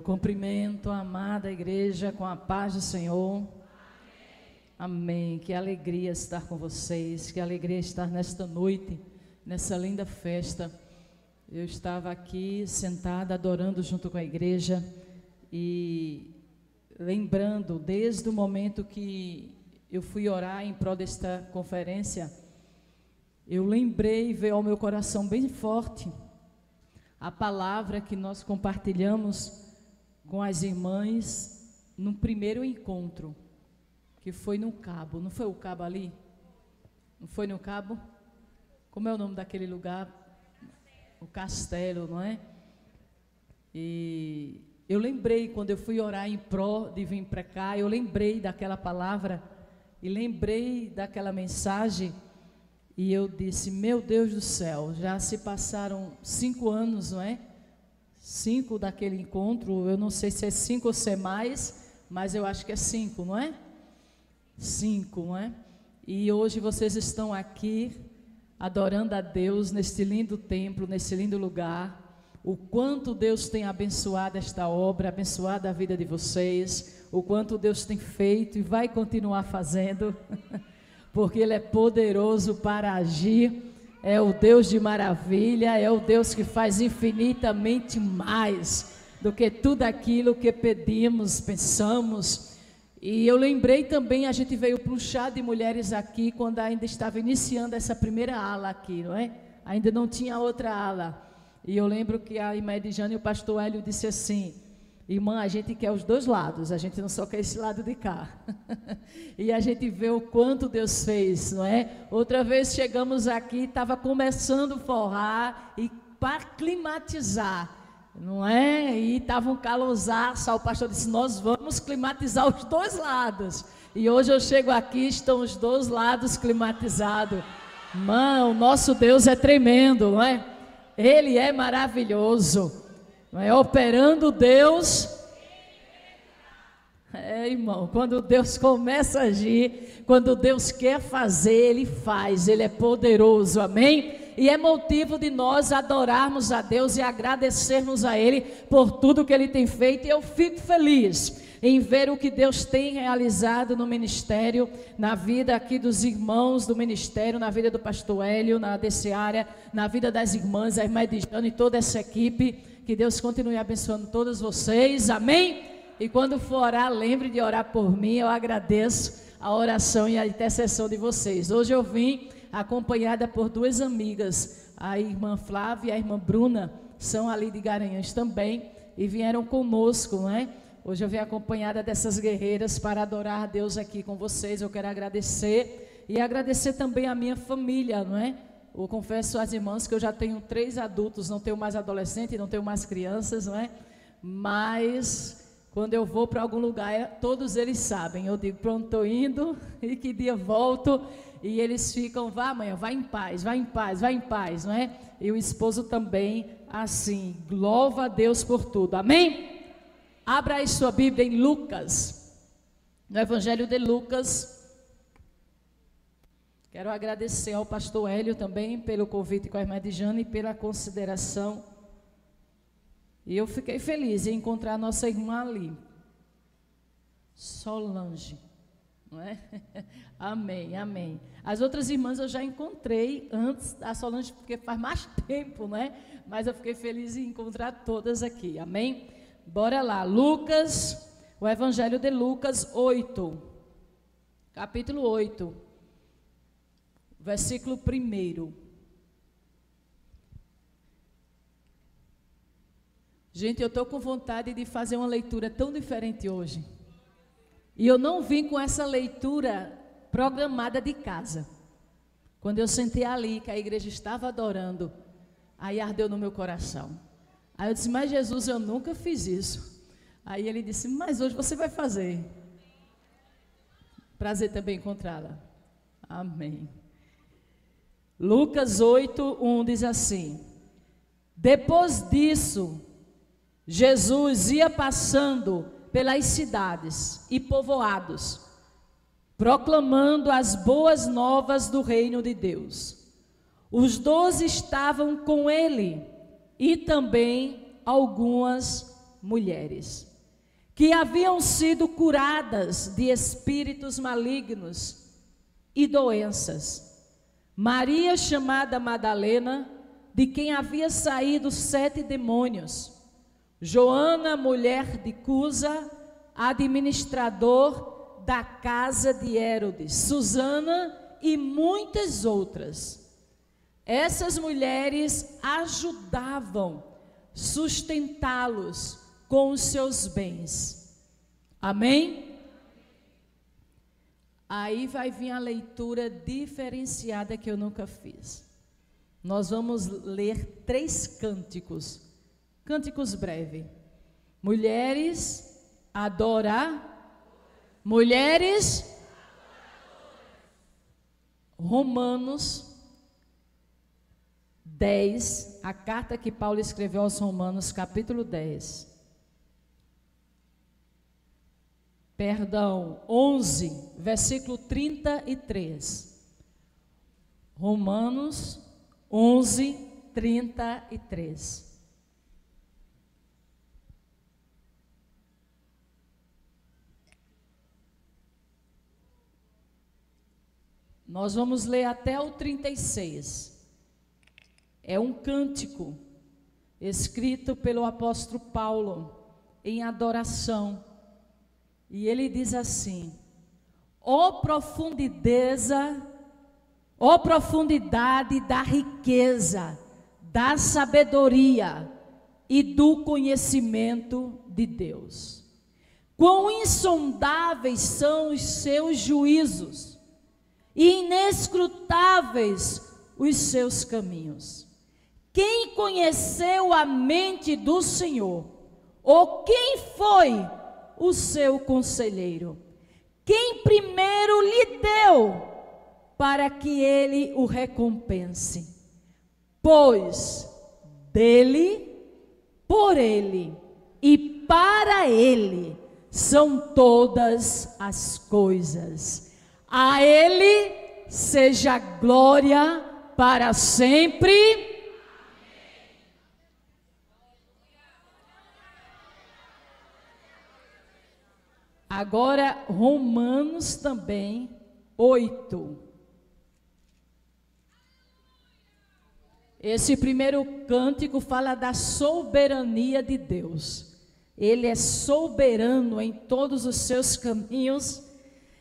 cumprimento a amada igreja com a paz do Senhor. Amém. Que alegria estar com vocês, que alegria estar nesta noite, nessa linda festa. Eu estava aqui sentada adorando junto com a igreja e lembrando desde o momento que eu fui orar em prol desta conferência, eu lembrei, veio ao meu coração bem forte a palavra que nós compartilhamos com as irmãs no primeiro encontro, que foi no Cabo. Não foi o Cabo ali? Não foi no Cabo? Como é o nome daquele lugar? O Castelo, não é? E eu lembrei, quando eu fui orar em pró de vir para cá, eu lembrei daquela palavra e lembrei daquela mensagem. E eu disse, meu Deus do céu, já se passaram 5 anos, não é? 5 daquele encontro, eu não sei se é 5 ou se é mais, mas eu acho que é 5, não é? 5, não é? E hoje vocês estão aqui adorando a Deus neste lindo templo, nesse lindo lugar. O quanto Deus tem abençoado esta obra, abençoado a vida de vocês, o quanto Deus tem feito e vai continuar fazendo. Porque Ele é poderoso para agir, é o Deus de maravilha, é o Deus que faz infinitamente mais do que tudo aquilo que pedimos, pensamos. E eu lembrei também, a gente veio para um chá de mulheres aqui, quando ainda estava iniciando essa primeira ala aqui, não é? Ainda não tinha outra ala. E eu lembro que a irmã Edjane e o pastor Hélio disse assim, irmã, a gente quer os dois lados, a gente não só quer esse lado de cá. E a gente vê o quanto Deus fez, não é? Outra vez chegamos aqui, estava começando a forrar e para climatizar, não é? E estava um calorzaço, o pastor disse, nós vamos climatizar os dois lados. E hoje eu chego aqui, estão os dois lados climatizados. Mano, o nosso Deus é tremendo, não é? Ele é maravilhoso. Não é? Operando Deus, irmão, quando Deus começa a agir, quando Deus quer fazer, Ele faz, Ele é poderoso, amém? E é motivo de nós adorarmos a Deus e agradecermos a Ele por tudo que Ele tem feito, e eu fico feliz em ver o que Deus tem realizado no ministério, na vida aqui dos irmãos do ministério, na vida do pastor Hélio, na dessa área, na vida das irmãs, a irmã Edjane e toda essa equipe. Que Deus continue abençoando todos vocês, amém? E quando for orar, lembre de orar por mim, eu agradeço a oração e a intercessão de vocês. Hoje eu vim acompanhada por 2 amigas, a irmã Flávia e a irmã Bruna, são ali de Garanhuns também, e vieram conosco, não é? Hoje eu vim acompanhada dessas guerreiras para adorar a Deus aqui com vocês. Eu quero agradecer, e agradecer também a minha família, não é? Eu confesso às irmãs que eu já tenho 3 adultos, não tenho mais adolescente, não tenho mais crianças, não é? Mas quando eu vou para algum lugar, todos eles sabem. Eu digo, pronto, estou indo, e que dia volto? E eles ficam, vá amanhã, vai em paz, vai em paz, vai em paz, não é? E o esposo também, assim, louva a Deus por tudo, amém? Abra aí sua Bíblia em Lucas, no Evangelho de Lucas. Quero agradecer ao pastor Hélio também pelo convite com a irmã Edjane e pela consideração. E eu fiquei feliz em encontrar a nossa irmã ali, Solange, não é? Amém, amém. As outras irmãs eu já encontrei antes da Solange, porque faz mais tempo, não é? Mas eu fiquei feliz em encontrar todas aqui, amém? Bora lá, Lucas, o Evangelho de Lucas 8, capítulo 8. Versículo 1. Gente, eu estou com vontade de fazer uma leitura tão diferente hoje. E eu não vim com essa leitura programada de casa. Quando eu sentei ali, que a igreja estava adorando, aí ardeu no meu coração. Aí eu disse, mas Jesus, eu nunca fiz isso. Aí ele disse, mas hoje você vai fazer. Prazer também encontrá-la. Amém. Lucas 8, 1 diz assim, depois disso, Jesus ia passando pelas cidades e povoados, proclamando as boas novas do reino de Deus. Os 12 estavam com ele e também algumas mulheres que haviam sido curadas de espíritos malignos e doenças. Maria, chamada Madalena, de quem havia saído 7 demônios. Joana, mulher de Cusa, administrador da casa de Herodes. Susana e muitas outras. Essas mulheres ajudavam sustentá-los com os seus bens. Amém? Aí vai vir a leitura diferenciada que eu nunca fiz. Nós vamos ler 3 cânticos. Cânticos breves. Mulheres, adorar. Mulheres, Romanos 10, a carta que Paulo escreveu aos Romanos, capítulo 10. Perdão, 11, versículo 33. Romanos 11, 33. Nós vamos ler até o 36. É um cântico escrito pelo apóstolo Paulo em adoração. E ele diz assim: ó profundidade da riqueza, da sabedoria e do conhecimento de Deus. Quão insondáveis são os seus juízos e inescrutáveis os seus caminhos. Quem conheceu a mente do Senhor? Ou quem foi o seu conselheiro? Quem primeiro lhe deu para que ele o recompense? Pois dele, por ele e para ele são todas as coisas. A ele seja glória para sempre. Agora, Romanos também, 8. Esse primeiro cântico fala da soberania de Deus. Ele é soberano em todos os seus caminhos,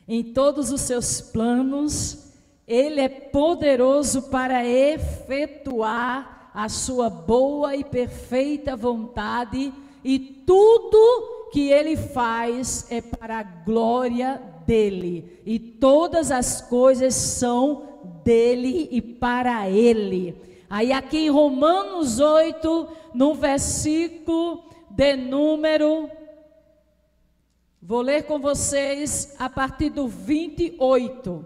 em todos os seus planos. Ele é poderoso para efetuar a sua boa e perfeita vontade, e tudo que ele faz é para a glória dele, e todas as coisas são dele e para ele. Aí aqui em Romanos 8, no versículo de número, vou ler com vocês a partir do 28.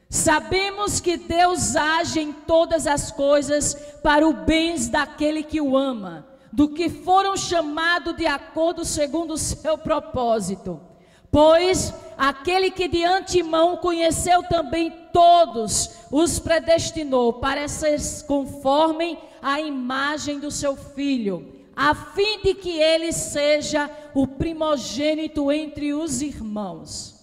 Sabemos que Deus age em todas as coisas para o bem daquele que o ama, do que foram chamados de acordo segundo o seu propósito. Pois aquele que de antemão conheceu também todos, os predestinou para ser conforme a imagem do seu Filho, a fim de que ele seja o primogênito entre os irmãos.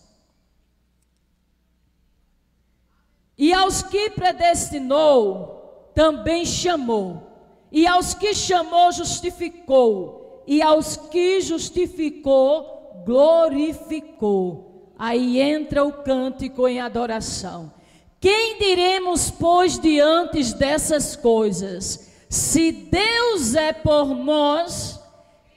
E aos que predestinou, também chamou. E aos que chamou, justificou. E aos que justificou, glorificou. Aí entra o cântico em adoração. Quem diremos, pois, diante dessas coisas? Se Deus é por nós,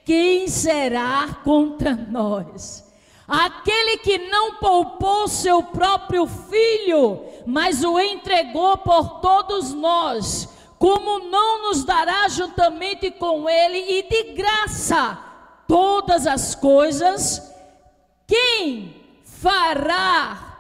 quem será contra nós? Aquele que não poupou seu próprio filho, mas o entregou por todos nós, como não nos dará juntamente com ele e de graça todas as coisas? Quem fará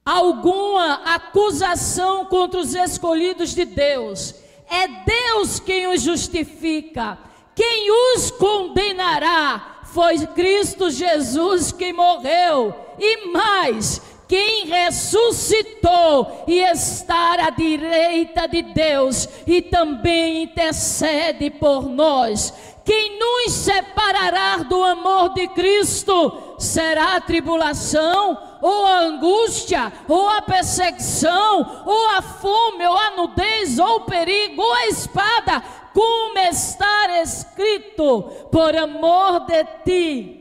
alguma acusação contra os escolhidos de Deus? É Deus quem os justifica. Quem os condenará? Foi Cristo Jesus que morreu, e mais, quem ressuscitou e está à direita de Deus, e também intercede por nós. quem nos separará do amor de Cristo? Será a tribulação, ou a angústia, ou a perseguição, ou a fome, ou a nudez, ou o perigo, ou a espada, como está escrito, por amor de ti.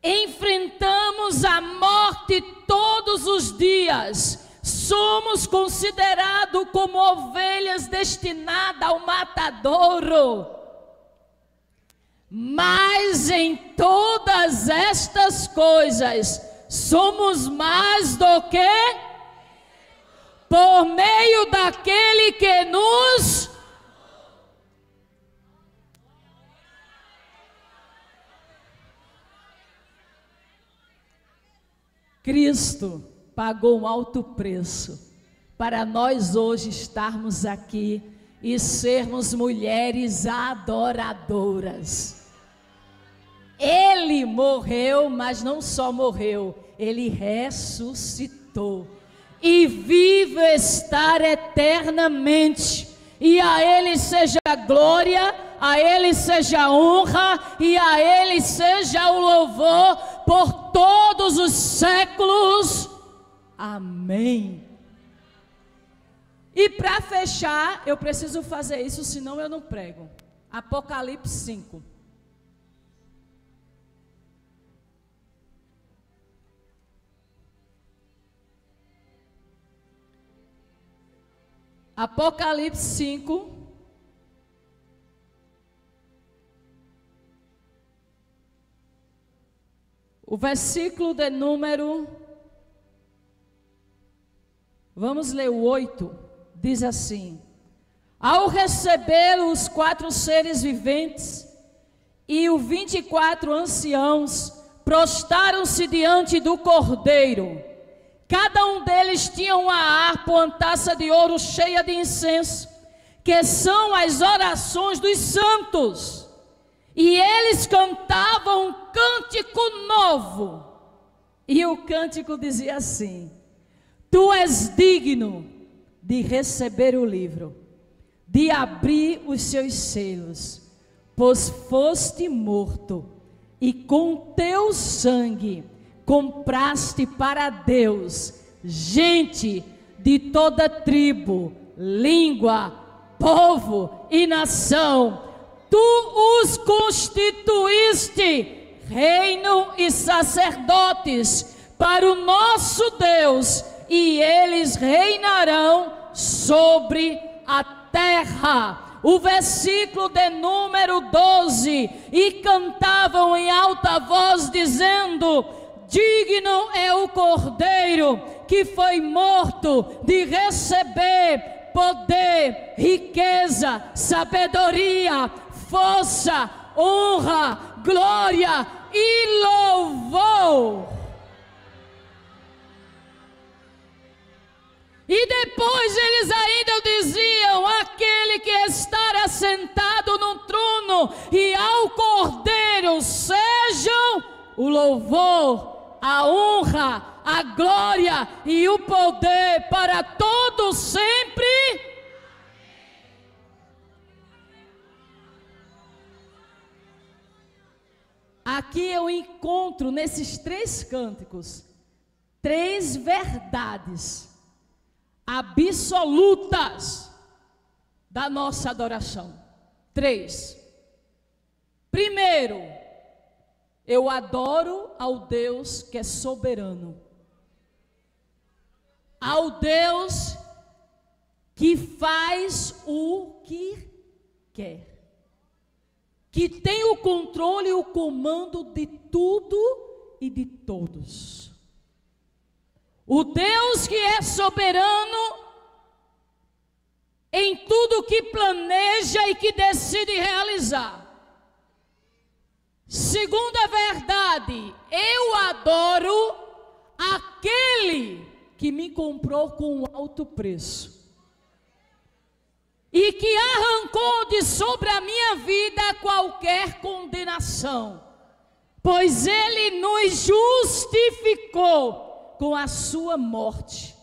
Enfrentamos a morte todos os dias. Somos considerados como ovelhas destinadas ao matadouro. Mas em todas estas coisas, somos mais do que por meio daquele que nos... Cristo pagou um alto preço para nós hoje estarmos aqui e sermos mulheres adoradoras. Ele morreu, mas não só morreu, ele ressuscitou e vive estar eternamente. E a ele seja glória, a ele seja honra e a ele seja o louvor por todos os séculos. Amém. E para fechar, eu preciso fazer isso, senão eu não prego. Apocalipse 5. Apocalipse 5. O versículo de número... Vamos ler o 8. Diz assim: ao recebê-lo, os 4 seres viventes e os 24 anciãos prostaram-se diante do Cordeiro. Cada um deles tinha uma harpa, uma taça de ouro cheia de incenso, que são as orações dos santos. E eles cantavam um cântico novo. E o cântico dizia assim: tu és digno de receber o livro, de abrir os seus selos, pois foste morto, e com teu sangue compraste para Deus gente de toda tribo, língua, povo e nação. Tu os constituíste reino e sacerdotes para o nosso Deus, e eles reinarão sobre a terra. O versículo de número 12: e cantavam em alta voz dizendo: digno é o Cordeiro que foi morto de receber poder, riqueza, sabedoria, força, honra, glória e louvor. E depois eles ainda diziam: aquele que está assentado no trono e ao Cordeiro sejam o louvor, a honra, a glória e o poder para todos sempre. Aqui eu encontro nesses 3 cânticos 3 verdades absolutas da nossa adoração. 3. Primeiro, eu adoro ao Deus que é soberano, ao Deus que faz o que quer, que tem o controle e o comando de tudo e de todos. O Deus que é soberano em tudo que planeja e que decide realizar. Segunda verdade, eu adoro aquele que me comprou com um alto preço e que arrancou de sobre a minha vida qualquer condenação, pois ele nos justificou com a sua morte,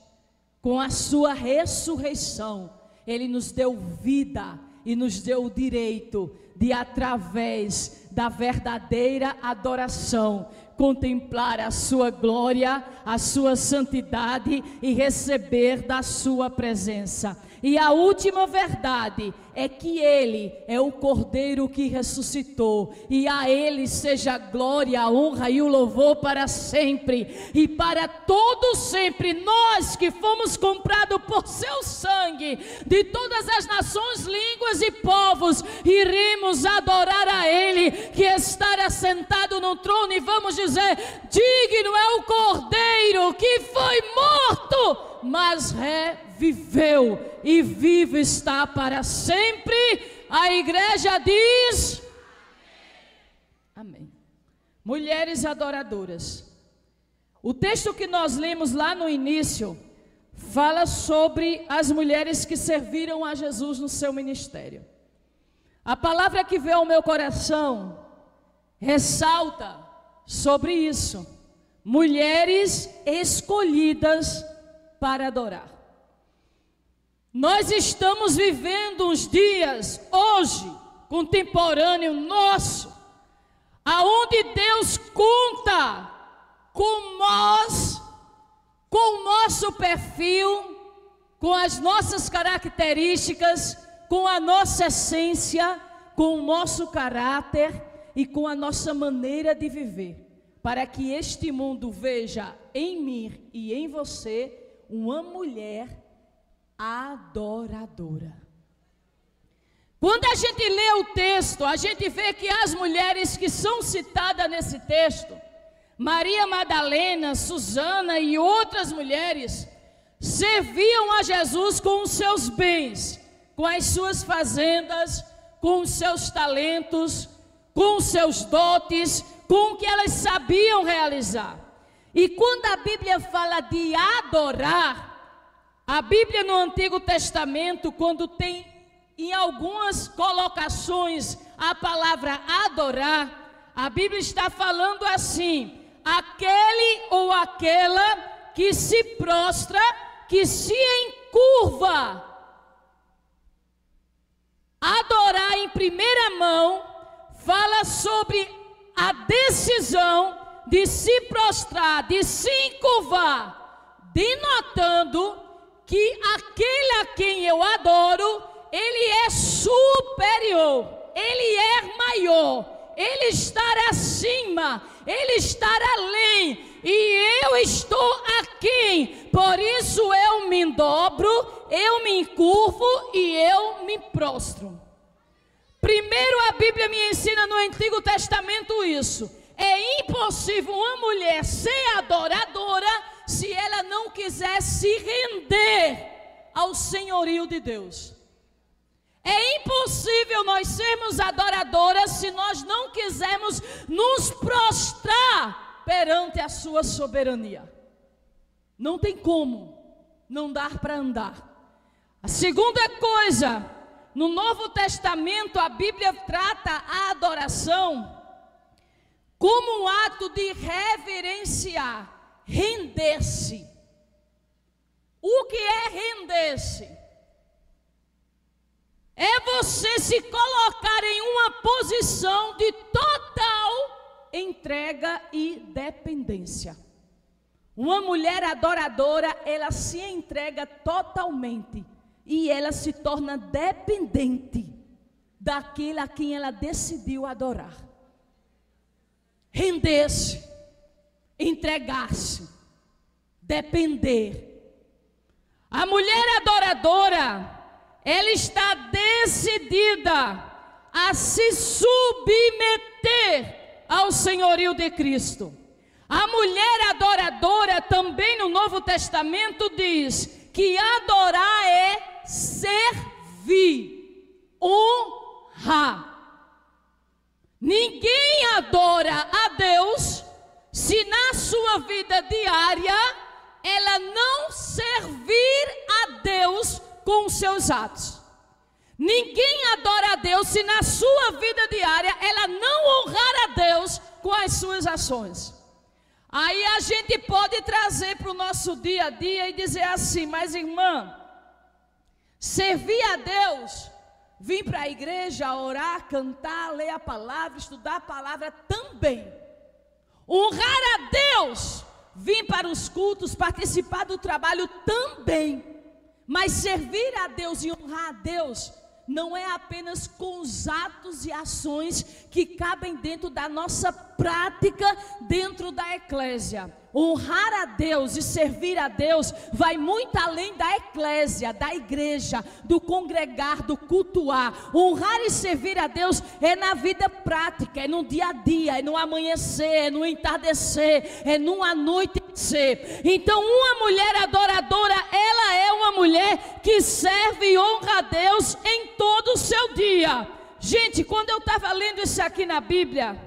com a sua ressurreição. Ele nos deu vida, e nos deu o direito de, através da verdadeira adoração, contemplar a sua glória, a sua santidade e receber da sua presença. E a última verdade é que Ele é o Cordeiro que ressuscitou, e a Ele seja a glória, a honra e o louvor para sempre, e para todo sempre. Nós que fomos comprados por seu sangue, de todas as nações, línguas e povos, iremos adorar a Ele, que está assentado no trono, e vamos dizer: digno é o Cordeiro que foi morto, mas reviveu, e vivo está para sempre. A igreja diz amém. Mulheres adoradoras. O texto que nós lemos lá no início fala sobre as mulheres que serviram a Jesus no seu ministério. A palavra que veio ao meu coração ressalta sobre isso: mulheres escolhidas para adorar. Nós estamos vivendo uns dias, hoje, contemporâneo nosso, aonde Deus conta com nós, com o nosso perfil, com as nossas características, com a nossa essência, com o nosso caráter e com a nossa maneira de viver, para que este mundo veja em mim e em você uma mulher adoradora. Quando a gente lê o texto, a gente vê que as mulheres que são citadas nesse texto, Maria Madalena, Susana e outras mulheres, serviam a Jesus com os seus bens, com as suas fazendas, com os seus talentos, com os seus dotes, com o que elas sabiam realizar. E quando a Bíblia fala de adorar, a Bíblia no Antigo Testamento, quando tem em algumas colocações a palavra adorar, a Bíblia está falando assim: aquele ou aquela que se prostra, que se encurva. Adorar em primeira mão fala sobre a decisão de se prostrar, de se encurvar, denotando que aquele a quem eu adoro, ele é superior, ele é maior, ele está acima, ele está além, e eu estou aqui. Por isso eu me dobro, eu me encurvo e eu me prostro. Primeiro, a Bíblia me ensina no Antigo Testamento isso: é impossível uma mulher ser adoradora se ela não quiser se render ao senhorio de Deus. É impossível nós sermos adoradoras se nós não quisermos nos prostrar perante a sua soberania. Não tem como, não dá para andar. A segunda coisa, no Novo Testamento a Bíblia trata a adoração como um ato de reverenciar, render-se. O que é render-se? É você se colocar em uma posição de total entrega e dependência. Uma mulher adoradora, ela se entrega totalmente e ela se torna dependente daquele a quem ela decidiu adorar. Render-se, entregar-se, depender. A mulher adoradora, ela está decidida a se submeter ao senhorio de Cristo. A mulher adoradora também no Novo Testamento diz que adorar é servir, honrar. Ninguém adora a Deus se na sua vida diária ela não servir a Deus com os seus atos. Ninguém adora a Deus se na sua vida diária ela não honrar a Deus com as suas ações. Aí a gente pode trazer para o nosso dia a dia e dizer assim: mas irmã, servir a Deus vir para a igreja, orar, cantar, ler a palavra, estudar a palavra também. Honrar a Deus, vir para os cultos, participar do trabalho também. Mas servir a Deus e honrar a Deus não é apenas com os atos e ações que cabem dentro da nossa prática dentro da eclésia. Honrar a Deus e servir a Deus vai muito além da eclésia, da igreja, do congregar, do cultuar. Honrar e servir a Deus é na vida prática, é no dia a dia, é no amanhecer, é no entardecer, é no anoitecer. Então uma mulher adoradora, ela é uma mulher que serve e honra a Deus em todo o seu dia. Gente, quando eu estava lendo isso aqui na Bíblia,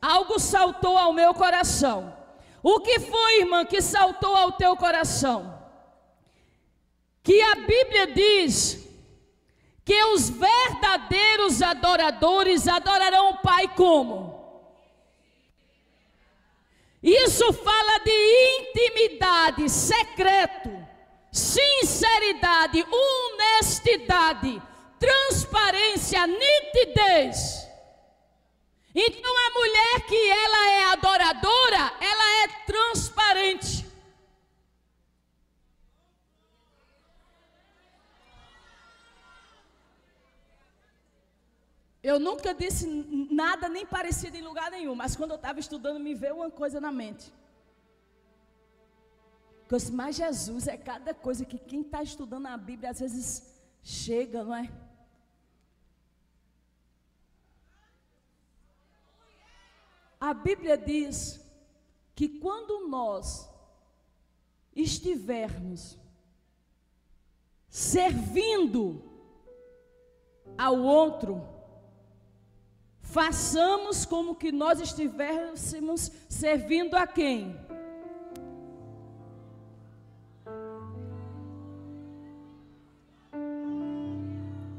algo saltou ao meu coração. O que foi, irmã, que saltou ao teu coração? Que a Bíblia diz que os verdadeiros adoradores adorarão o Pai como? Isso fala de intimidade, secreto, sinceridade, honestidade, transparência, nitidez. Então a mulher que ela é adoradora, ela é transparente. Eu nunca disse nada nem parecido em lugar nenhum, mas quando eu estava estudando me veio uma coisa na mente. Eu disse, mas Jesus é cada coisa que quem está estudando a Bíblia às vezes chega, não é? A Bíblia diz que quando nós estivermos servindo ao outro, façamos como que nós estivéssemos servindo a quem?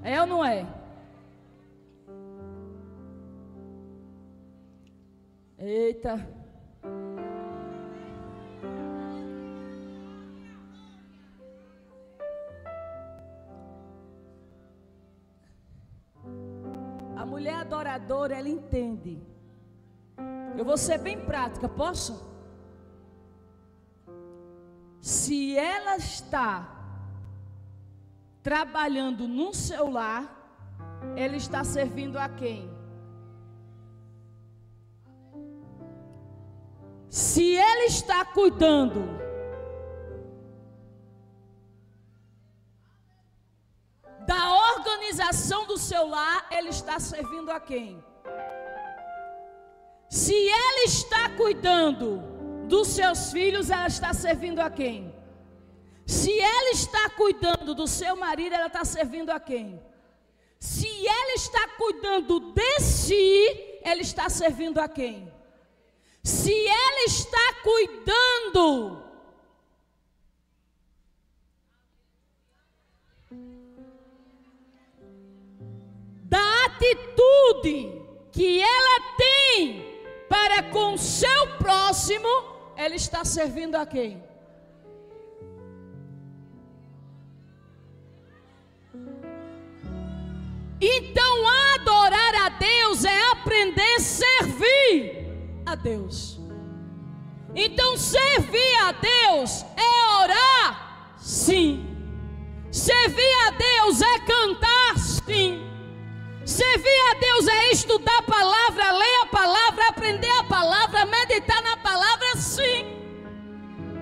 É ou não é? Eita. A mulher adoradora, ela entende. Eu vou ser bem prática, posso? Se ela está trabalhando no seu lar, ela está servindo a quem? Se ela está cuidando da organização do seu lar, ela está servindo a quem? Se ela está cuidando dos seus filhos, ela está servindo a quem? Se ela está cuidando do seu marido, ela está servindo a quem? Se ela está cuidando de si, ela está servindo a quem? Se ela está cuidando da atitude que ela tem para com o seu próximo, ela está servindo a quem? Então adorar a Deus é aprender a servir a Deus. Então servir a Deus é orar? Sim. Servir a Deus é cantar? Sim. Servir a Deus é estudar a palavra, ler a palavra, aprender a palavra, meditar na palavra? Sim.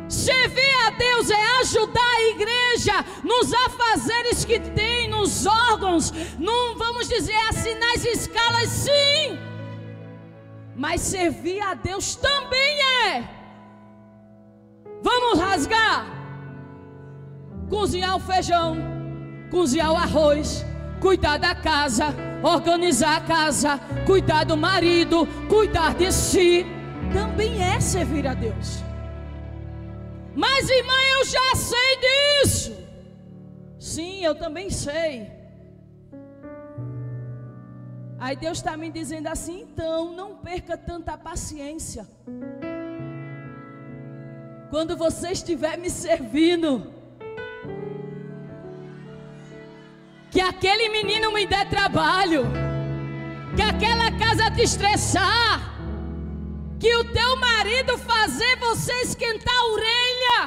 Servir a Deus é ajudar a igreja nos afazeres que tem, nos órgãos, não vamos dizer assim, nas escalas? Sim. Mas servir a Deus também é. Vamos rasgar? Cozinhar o feijão, cozinhar o arroz, cuidar da casa, organizar a casa, cuidar do marido, cuidar de si, também é servir a Deus. Mas irmã, eu já sei disso. Sim, eu também sei. Aí Deus está me dizendo assim, então não perca tanta paciência. Quando você estiver me servindo, que aquele menino me dê trabalho, que aquela casa te estressar, que o teu marido fazer você esquentar a orelha.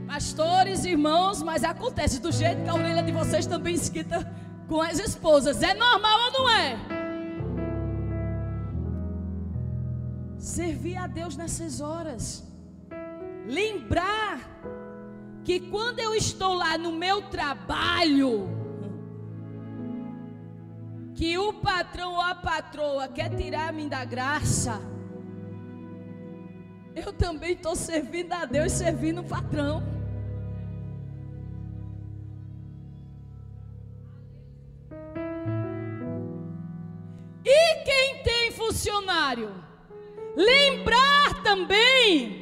Pastores, irmãos, mas acontece do jeito que a orelha de vocês também esquenta com as esposas. É normal ou não é? Servir a Deus nessas horas. Lembrar que quando eu estou lá no meu trabalho, que o patrão ou a patroa quer tirar-me da graça, eu também estou servindo a Deus, servindo o patrão. E quem tem funcionário, lembrar também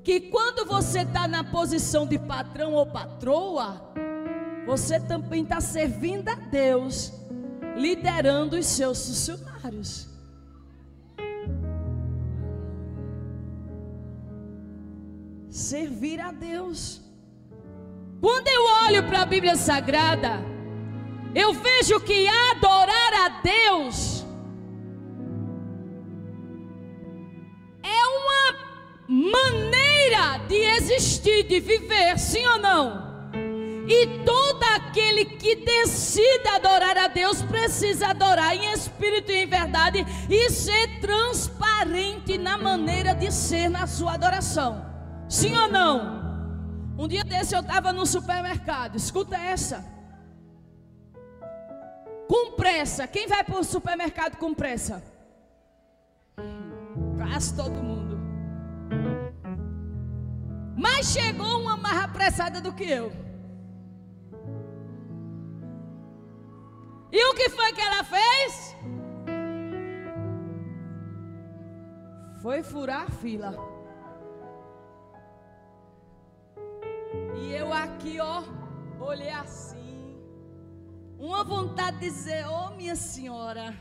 que quando você está na posição de patrão ou patroa, você também está servindo a Deus, liderando os seus funcionários. Servir a Deus. Quando eu olho para a Bíblia Sagrada, eu vejo que adorar a Deus é uma maneira de existir, de viver, sim ou não? E todo aquele que decide adorar a Deus precisa adorar em espírito e em verdade e ser transparente na maneira de ser na sua adoração. Sim ou não? Um dia desse eu estava no supermercado, escuta essa. Com pressa, quem vai para o supermercado com pressa? Quase todo mundo. Mas chegou uma mais apressada do que eu. E o que foi que ela fez? Foi furar a fila. E eu aqui, ó, olhei assim, uma vontade de dizer: ô minha senhora,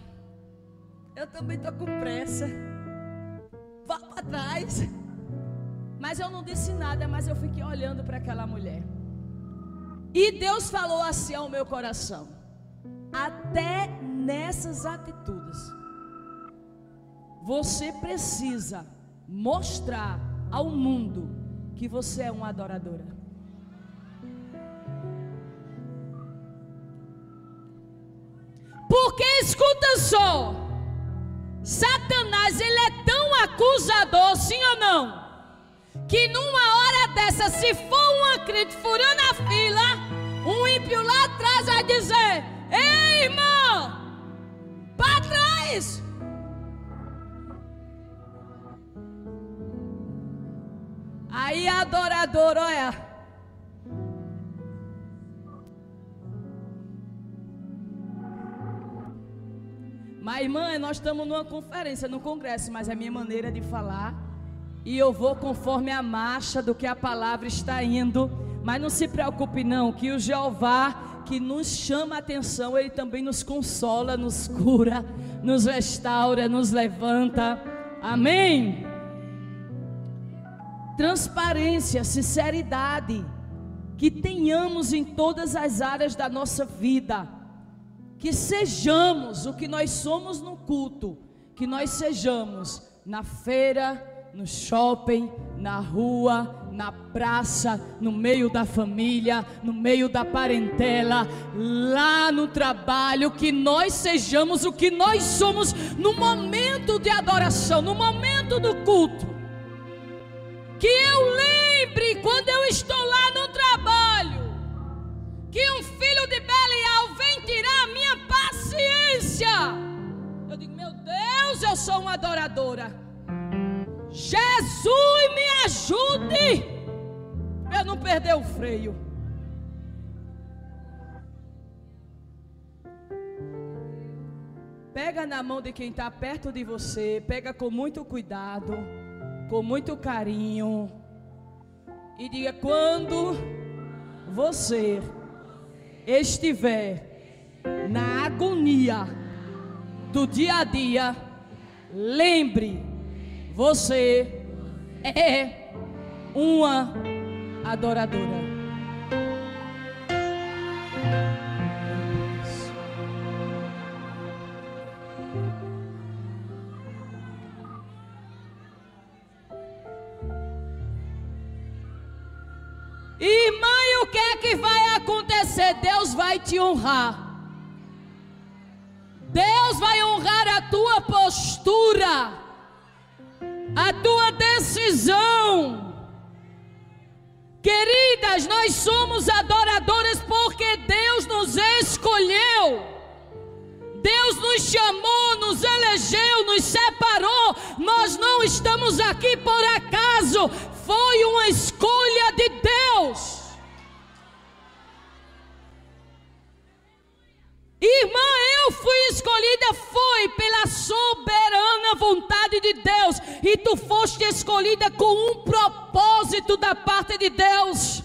eu também estou com pressa, vá para trás. Mas eu não disse nada, mas eu fiquei olhando para aquela mulher. E Deus falou assim ao meu coração: até nessas atitudes, você precisa mostrar ao mundo que você é uma adoradora. Porque escuta só, Satanás, ele é tão acusador, sim ou não, que numa hora dessa, se for uma crente furando a fila, um ímpio lá atrás vai dizer: ei, irmão, para trás. Aí a adoradora, olha, mas irmã, nós estamos numa conferência, num congresso, mas é a minha maneira de falar, e eu vou conforme a marcha do que a palavra está indo. Mas não se preocupe não, que o Jeová que nos chama a atenção, ele também nos consola, nos cura, nos restaura, nos levanta. Amém? Transparência, sinceridade, que tenhamos em todas as áreas da nossa vida, que sejamos o que nós somos no culto, que nós sejamos na feira, no shopping, na rua, na praça, no meio da família, no meio da parentela, lá no trabalho, que nós sejamos o que nós somos no momento de adoração, no momento do culto. Que eu lembre quando eu estou lá no trabalho, que um filho de Belial vem tirar a minha paciência. Eu digo: meu Deus, eu sou uma adoradora. Jesus, me ajude para eu não perder o freio. Pega na mão de quem está perto de você, pega com muito cuidado, com muito carinho, e diga: quando você estiver na agonia do dia a dia, lembre, você é uma adoradora. o que é que vai acontecer? Deus vai te honrar. Deus vai honrar a tua postura, a tua decisão. Queridas, nós somos adoradoras porque Deus nos escolheu. Deus nos chamou, nos elegeu, nos separou. Nós não estamos aqui por acaso. Foi uma escolha de Deus. Irmã, eu fui escolhida, foi pela soberana vontade de Deus. E tu foste escolhida com um propósito da parte de Deus.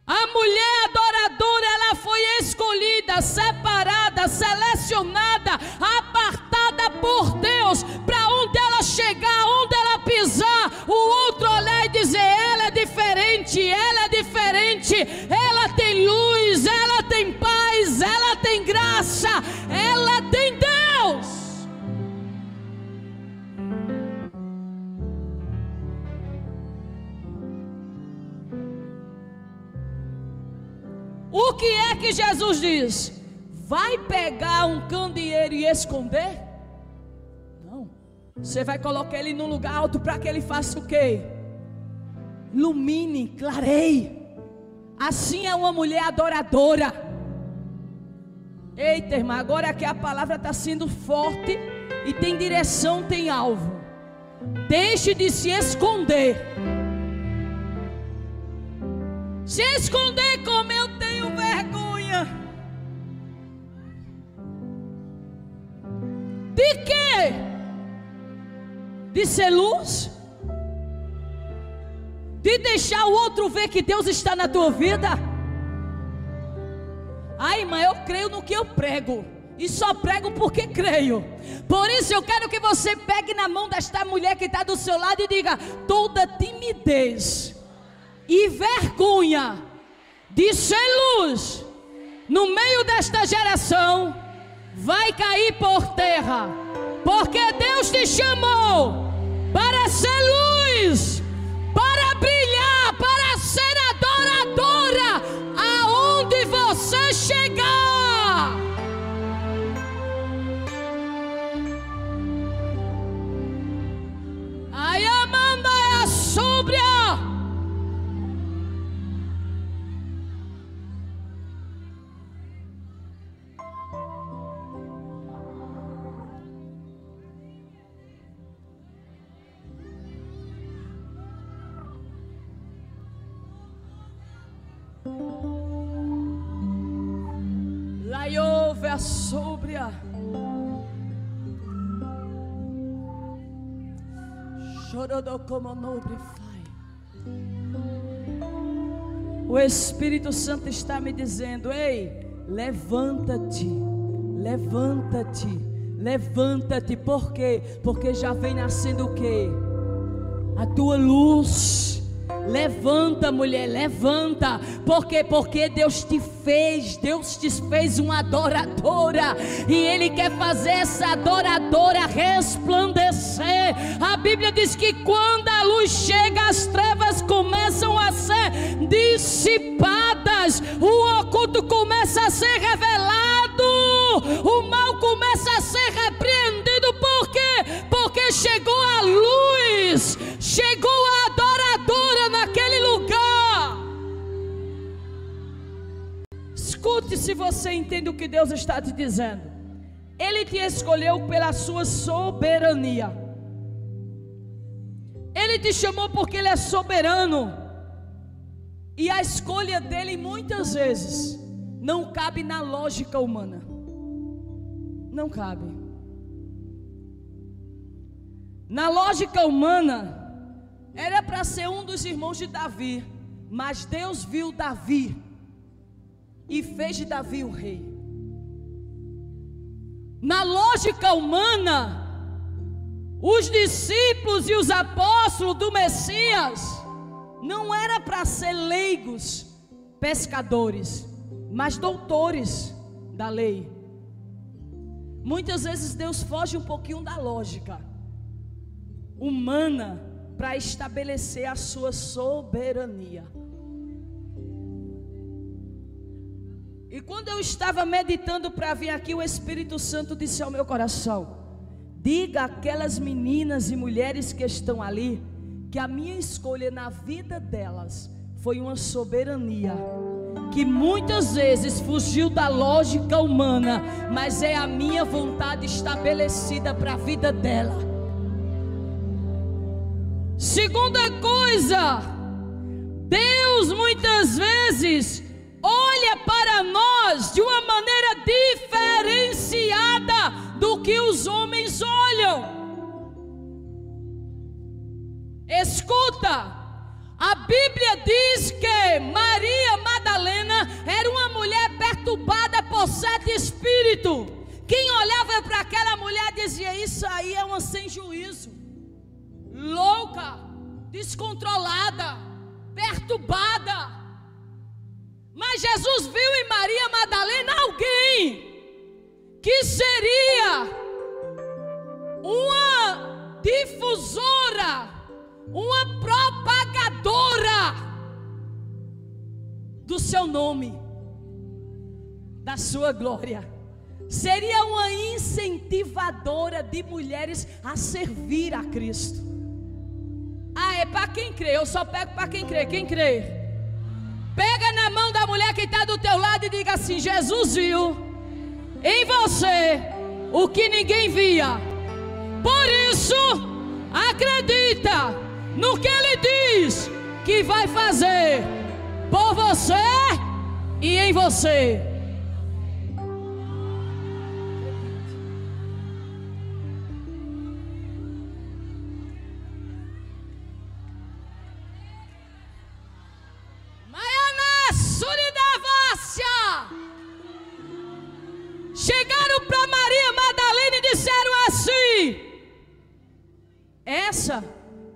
A mulher adoradora, ela foi escolhida, separada, selecionada, apartada por Deus. Para onde ela chegar, onde ela pisar, o outro olhar e dizer: ela é diferente, ela é diferente. Ela tem luz, ela tem paz, ela tem graça, ela tem Deus. O que é que Jesus diz? Vai pegar um candeeiro e esconder? Não. Você vai colocar ele num lugar alto para que ele faça o quê? Ilumine, clareie. Assim é uma mulher adoradora. Eita, irmã, agora que a palavra está sendo forte e tem direção, tem alvo. Deixe de se esconder. Se esconder como eu tenho vergonha. De quê? De ser luz? De deixar o outro ver que Deus está na tua vida? Ai, irmã, eu creio no que eu prego. E só prego porque creio. Por isso eu quero que você pegue na mão desta mulher que está do seu lado e diga: toda timidez e vergonha de ser luz no meio desta geração vai cair por terra, porque Deus te chamou para ser luz, para brilhar, para ser adoradora aonde você chegar. Ai, Amanda é a súbria. Laiove a súbria. Chorou como nobre fai. O Espírito Santo está me dizendo: ei, levanta-te, levanta-te, levanta-te. Por quê? Porque já vem nascendo o quê? A tua luz. Levanta, mulher, levanta. Por quê? Porque Deus te fez uma adoradora. E Ele quer fazer essa adoradora resplandecer. A Bíblia diz que quando a luz chega, as trevas começam a ser dissipadas. O oculto começa a ser revelado. O mal começa a ser repreendido. Por quê? Porque chegou a luz. Chegou a adoradora naquele lugar. Escute, se você entende o que Deus está te dizendo. Ele te escolheu pela sua soberania. Ele te chamou porque Ele é soberano. E a escolha dele muitas vezes não cabe na lógica humana. Não cabe. Na lógica humana era para ser um dos irmãos de Davi, mas Deus viu Davi e fez de Davi o rei. Na lógica humana, os discípulos e os apóstolos do Messias não era para ser leigos, pescadores, mas doutores da lei. Muitas vezes Deus foge um pouquinho da lógica humana para estabelecer a sua soberania. E quando eu estava meditando para vir aqui, o Espírito Santo disse ao meu coração: diga àquelas meninas e mulheres que estão ali, que a minha escolha na vida delas foi uma soberania, que muitas vezes fugiu da lógica humana, mas é a minha vontade estabelecida para a vida dela. Segunda coisa, Deus muitas vezes olha para nós de uma maneira diferenciada do que os homens olham. Escuta, a Bíblia diz que Maria Madalena era uma mulher perturbada por 7 espíritos. Quem olhava para aquela mulher dizia: isso aí é uma sem juízo, louca, descontrolada, perturbada. Mas Jesus viu em Maria Madalena alguém que seria uma difusora, uma propagadora do seu nome, da sua glória. Seria uma incentivadora de mulheres a servir a Cristo. Ah, é para quem crê. Eu só pego para quem crê. Quem crê? Pega na mão da mulher que está do teu lado e diga assim: Jesus viu em você o que ninguém via. Por isso, acredita no que Ele diz que vai fazer por você e em você. Chegaram para Maria Madalena e disseram assim: essa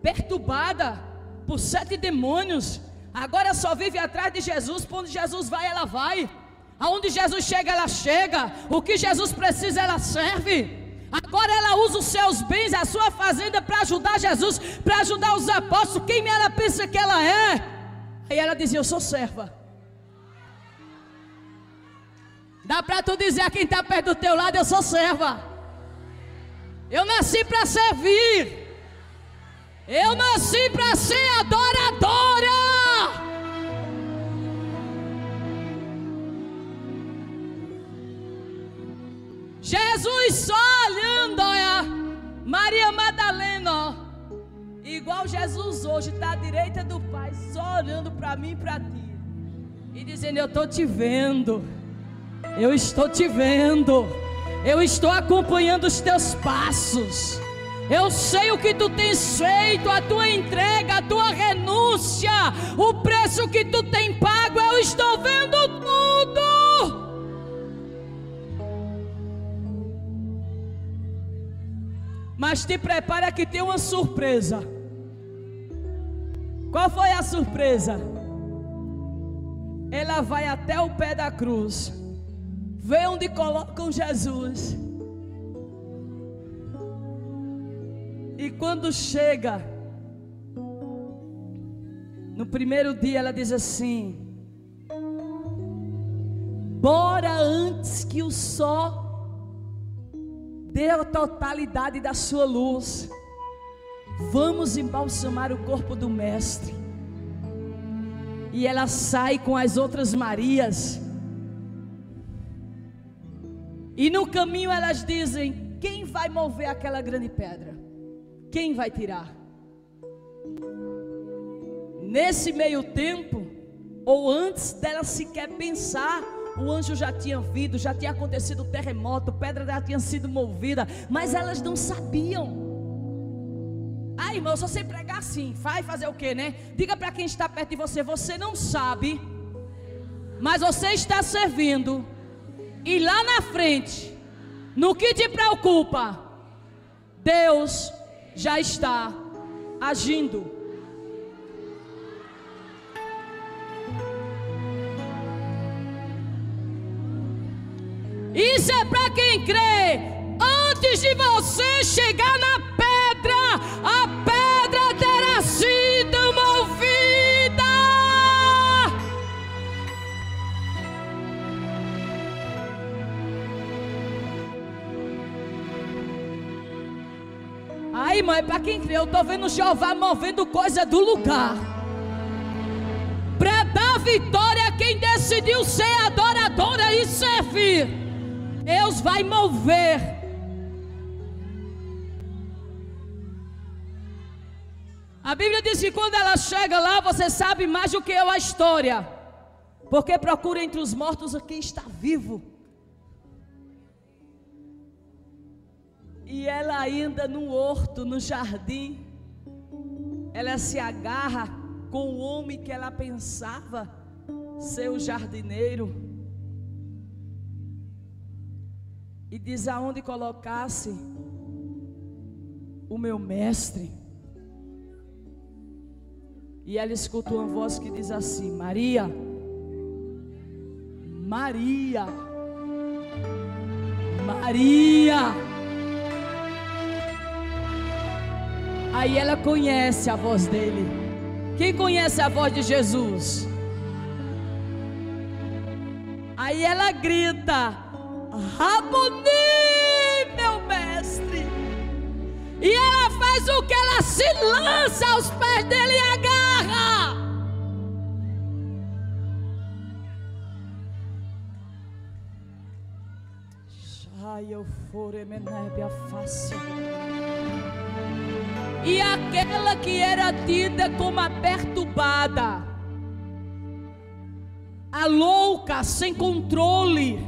perturbada por 7 demônios, agora só vive atrás de Jesus. Para onde Jesus vai, ela vai. Aonde Jesus chega, ela chega. O que Jesus precisa, ela serve. Agora ela usa os seus bens, a sua fazenda, para ajudar Jesus, para ajudar os apóstolos. Quem ela pensa que ela é? Aí ela dizia: eu sou serva. Dá para tu dizer a quem está perto do teu lado: eu sou serva. Eu nasci para servir. Eu nasci para ser adoradora. Jesus só olhando, olha, Maria Madalena, ó, igual Jesus hoje está à direita do Pai, só olhando para mim e para ti, e dizendo: eu estou te vendo. Eu estou te vendo. Eu estou acompanhando os teus passos. Eu sei o que tu tens feito, a tua entrega, a tua renúncia, o preço que tu tem pago. Eu estou vendo tudo. Mas te prepara que tem uma surpresa. Qual foi a surpresa? Ela vai até o pé da cruz, vê onde colocam Jesus. E quando chega, no primeiro dia, ela diz assim: bora antes que o sol dê a totalidade da sua luz, vamos embalsamar o corpo do Mestre. E ela sai com as outras Marias. E no caminho elas dizem: quem vai mover aquela grande pedra? Quem vai tirar? Nesse meio tempo, ou antes dela sequer pensar, o anjo já tinha vindo, já tinha acontecido o terremoto, a pedra já tinha sido movida, mas elas não sabiam. Ah, irmão, eu só sei pregar assim. Vai fazer o quê, né? Diga para quem está perto de você: você não sabe, mas você está servindo. E lá na frente, no que te preocupa, Deus já está agindo. Isso é para quem crê. Antes de você chegar na pedra, a pedra terá Aí, irmã, é para quem crê. Eu estou vendo Jeová movendo coisa do lugar para dar vitória a quem decidiu ser adoradora e servir. Deus vai mover. A Bíblia diz que quando ela chega lá, você sabe mais do que eu a história, porque procura entre os mortos quem está vivo. E ela ainda no horto, no jardim, ela se agarra com o homem que ela pensava ser o jardineiro, e diz: aonde colocasse o meu mestre. E ela escuta uma voz que diz assim: Maria, Maria, Maria. Aí ela conhece a voz dele. Quem conhece a voz de Jesus? Aí ela grita: Raboni, meu mestre. E ela faz o que? Ela se lança aos pés dele e agarra. Ai, eu fore menebe a face. E aquela que era tida como a perturbada, a louca, sem controle,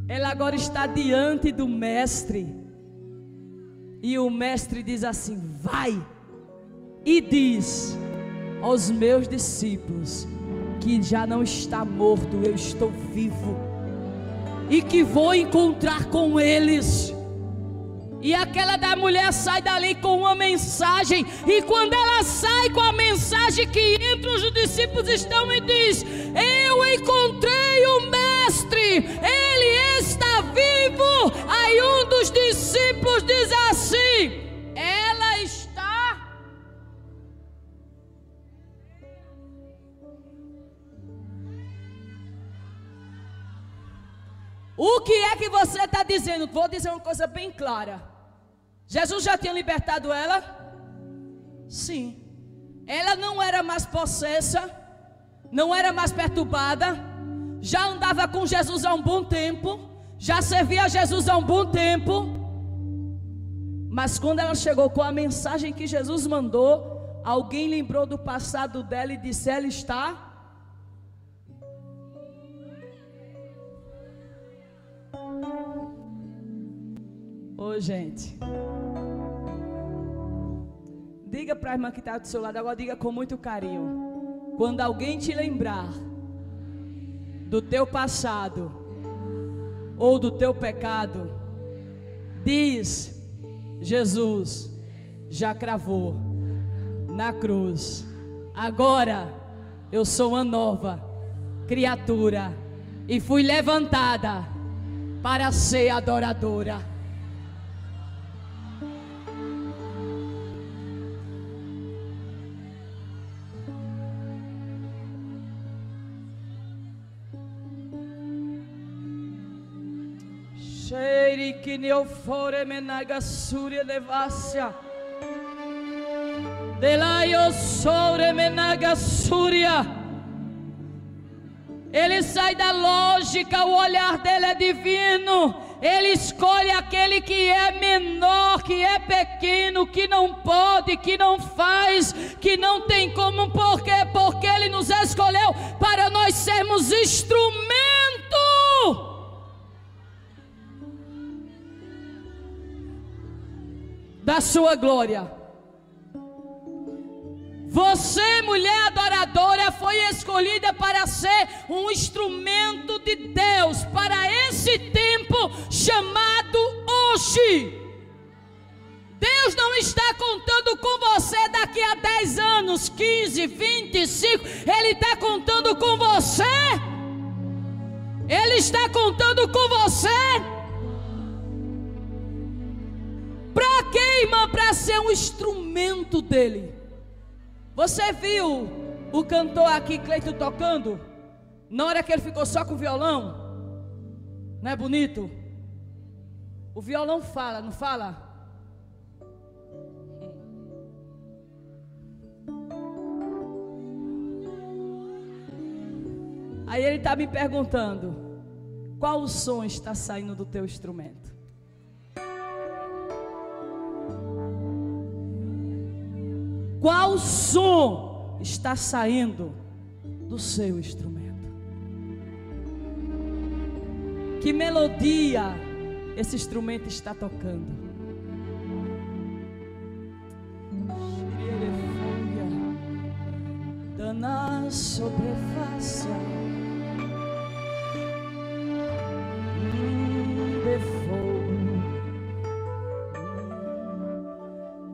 ela agora está diante do mestre. E o mestre diz assim: vai e diz aos meus discípulos que já não está morto, eu estou vivo, e que vou encontrar com eles. E aquela da mulher sai dali com uma mensagem. E quando ela sai com a mensagem, que entre os discípulos estão, e diz: eu encontrei o mestre, ele está vivo. Aí um dos discípulos diz assim: ela está. O que é que você está dizendo? Vou dizer uma coisa bem clara. Jesus já tinha libertado ela? Sim. Ela não era mais possessa, não era mais perturbada, já andava com Jesus há um bom tempo, já servia a Jesus há um bom tempo. Mas quando ela chegou com a mensagem que Jesus mandou, alguém lembrou do passado dela e disse: ela está. Ô, gente, diga para a irmã que está do seu lado agora, diga com muito carinho: quando alguém te lembrar do teu passado ou do teu pecado, diz: Jesus já cravou na cruz, agora eu sou uma nova criatura e fui levantada para ser adoradora. Que neo fore menaga suria levácia, delaio sobre menaga suria. Ele sai da lógica, o olhar dele é divino. Ele escolhe aquele que é menor, que é pequeno, que não pode, que não faz, que não tem como. Por quê? Porque ele nos escolheu para nós sermos instrumento da sua glória. Você, mulher adoradora, foi escolhida para ser um instrumento de Deus para esse tempo chamado hoje. Deus não está contando com você daqui a 10 anos, 15, 25. Ele está contando com você. Ele está contando com você. Para quê, irmã? Para ser um instrumento dele. Você viu o cantor aqui, Cleito, tocando? Na hora que ele ficou só com o violão? Não é bonito? O violão fala, não fala? Aí ele está me perguntando: qual o som está saindo do teu instrumento? Qual som está saindo do seu instrumento? Que melodia esse instrumento está tocando? Dana sobrefaça.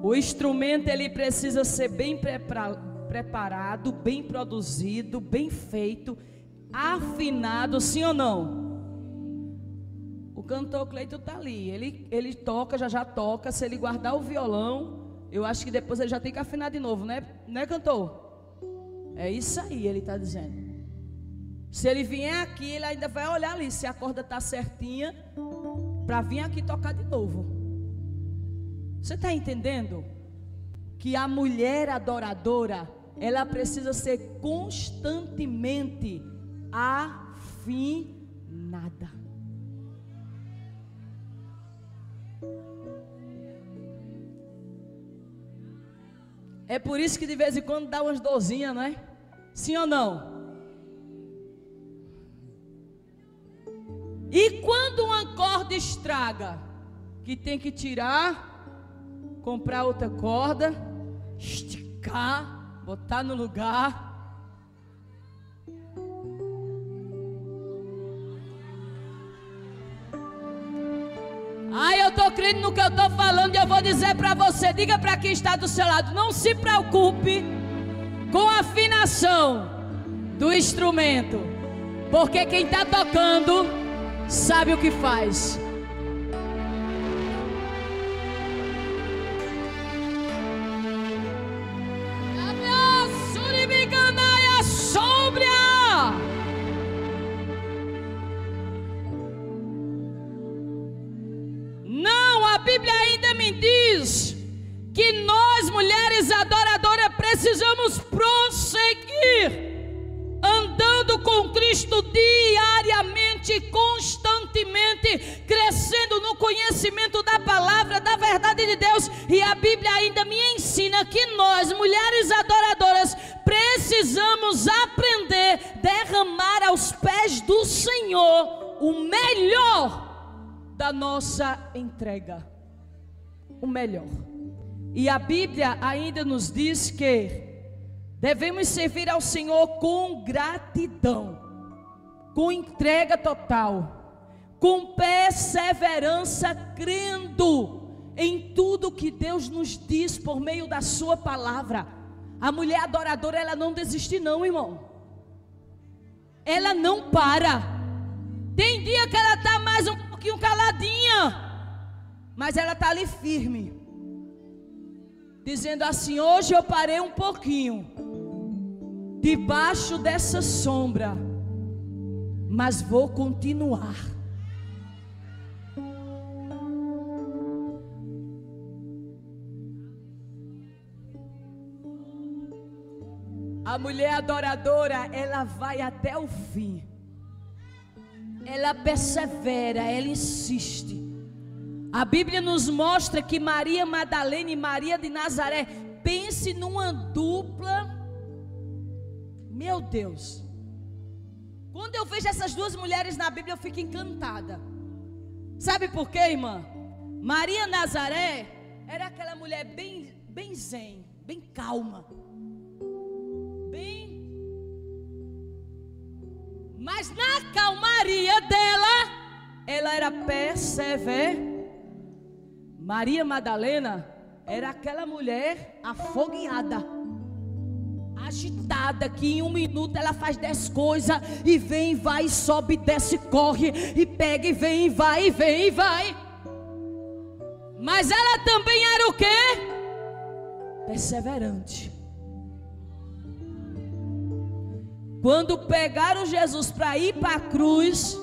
O instrumento ele precisa ser bem preparado, bem produzido, bem feito, afinado, sim ou não? O cantor Cleito está ali, ele toca, já toca. Se ele guardar o violão, eu acho que depois ele já tem que afinar de novo, né cantor? É isso aí, ele está dizendo. Se ele vier aqui, ele ainda vai olhar ali se a corda está certinha, para vir aqui tocar de novo. Você está entendendo? Que a mulher adoradora, ela precisa ser constantemente afinada. É por isso que de vez em quando dá umas dorzinhas, não é? Sim ou não? E quando uma corda estraga, que tem que tirar, comprar outra corda, esticar, botar no lugar. Ai, eu estou crendo no que eu estou falando e eu vou dizer para você, diga para quem está do seu lado, não se preocupe com a afinação do instrumento, porque quem está tocando sabe o que faz. Não, a Bíblia ainda me diz que nós, mulheres adoradoras, precisamos prosseguir andando com Cristo diariamente, constantemente, crescendo no conhecimento da palavra, da verdade de Deus. E a Bíblia ainda me ensina que nós, mulheres adoradoras, precisamos aprender a derramar aos pés do Senhor o melhor da nossa entrega, o melhor. E a Bíblia ainda nos diz que devemos servir ao Senhor com gratidão, com entrega total, com perseverança, crendo em tudo que Deus nos diz por meio da sua palavra. A mulher adoradora, ela não desiste não, irmão. Ela não para. Tem dia que ela está mais um pouquinho caladinha, mas ela está ali firme, dizendo assim: hoje eu parei um pouquinho debaixo dessa sombra, mas vou continuar. A mulher adoradora, ela vai até o fim. Ela persevera, ela insiste. A Bíblia nos mostra que Maria Madalena e Maria de Nazaré, pense numa dupla. Meu Deus. Quando eu vejo essas duas mulheres na Bíblia, eu fico encantada. Sabe por quê, irmã? Maria Nazaré era aquela mulher bem zen, bem calma. Mas na calmaria dela, ela era perseverante. Maria Madalena era aquela mulher afogueada, agitada, que em um minuto ela faz 10 coisas, e vem, vai, sobe, desce, corre, e pega, e vem, e vai, e vem, e vai. Mas ela também era o quê? Perseverante. Quando pegaram Jesus para ir para a cruz,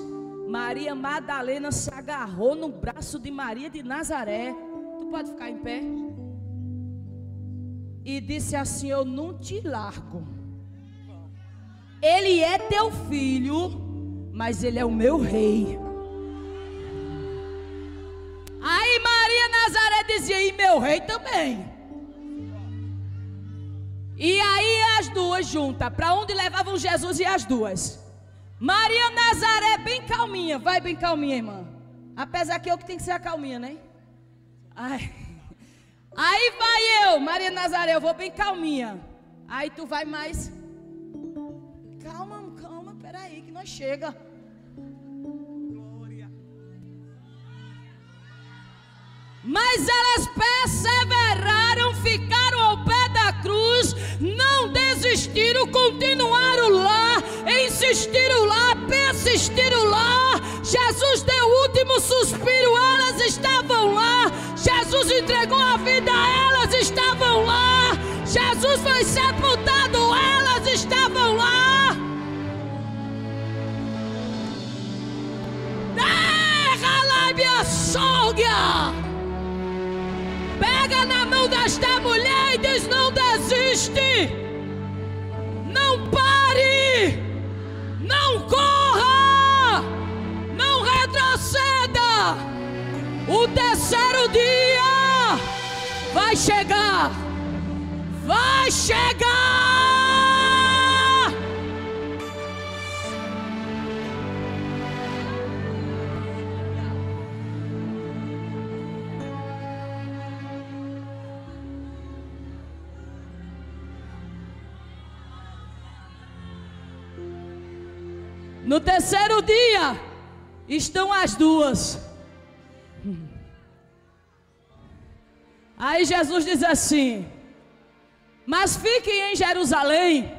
Maria Madalena se agarrou no braço de Maria de Nazaré. Tu pode ficar em pé? E disse assim: eu não te largo. Ele é teu filho, mas ele é o meu rei. Aí Maria Nazaré dizia: e meu rei também. E aí as duas juntas, para onde levavam Jesus e as duas? Maria Nazaré bem calminha. Vai bem calminha, irmã. Apesar que eu que tenho que ser a calminha, né? Ai. Aí vai eu, Maria Nazaré, eu vou bem calminha. Aí tu vai mais. Calma, peraí que nós chega. Glória. Mas elas perseveraram, ficaram ao pé da cruz, não desistiram, continuaram lá, insistiram lá, persistiram lá. Jesus deu o último suspiro, elas estavam lá. Jesus entregou a vida, elas estavam lá. Jesus foi sepultado, elas estavam lá. Terra, minha sogra. Pega na mão desta mulher e diz: não desiste, não pare, não corra, não retroceda. O terceiro dia vai chegar, vai chegar. No terceiro dia estão as duas. Aí Jesus diz assim: mas fiquem em Jerusalém,